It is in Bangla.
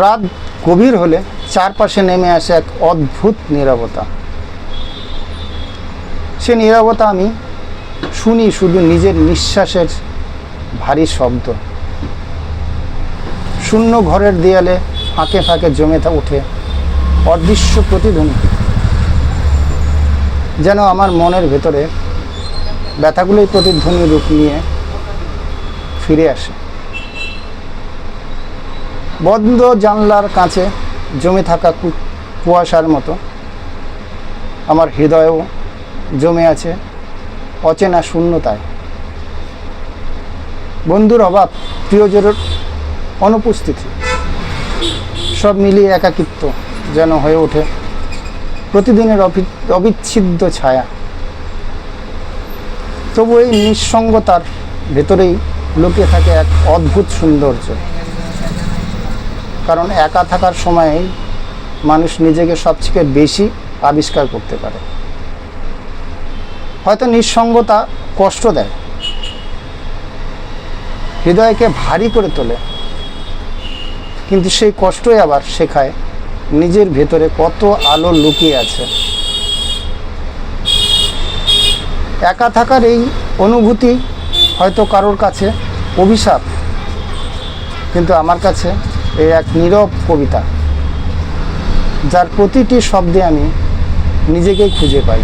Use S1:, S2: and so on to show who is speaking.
S1: রাত গভীর হলে চারপাশে নেমে আসে এক অদ্ভুত নীরবতা। সে নীরবতা আমি শুনি শুধু নিজের নিঃশ্বাসের ভারী শব্দ। শূন্য ঘরের দেয়ালে ফাঁকে ফাঁকে জমে ওঠে অদৃশ্য প্রতিধ্বনি, যেন আমার মনের ভেতরে ব্যথাগুলোই প্রতিধ্বনি রূপ নিয়ে ফিরে আসে। বন্ধ জানলার কাছে জমে থাকা কুয়াশার মতো আমার হৃদয়ও জমে আছে অচেনা শূন্যতায়। বন্ধুর অভাব, প্রিয়জনের অনুপস্থিতি, সব মিলিয়ে একাকিত্ব যেন হয়ে ওঠে প্রতিদিনের অবিচ্ছেদ্য ছায়া। তবু এই নিঃসঙ্গতার ভেতরেই লুকিয়ে থাকে এক অদ্ভুত সৌন্দর্য। কারণ একা থাকার সময়েই মানুষ নিজেকে সবথেকে বেশি আবিষ্কার করতে পারে। হয়তো নিঃসঙ্গতা কষ্ট দেয়, হৃদয়কে ভারী করে তোলে, কিন্তু সেই কষ্টই আবার শেখায় নিজের ভেতরে কত আলো লুকিয়ে আছে। একা থাকার এই অনুভূতি হয়তো কারোর কাছে অভিশাপ, কিন্তু আমার কাছে এই এক নীরব কবিতা, যার প্রতিটি শব্দে আমি নিজেকেই খুঁজে পাই।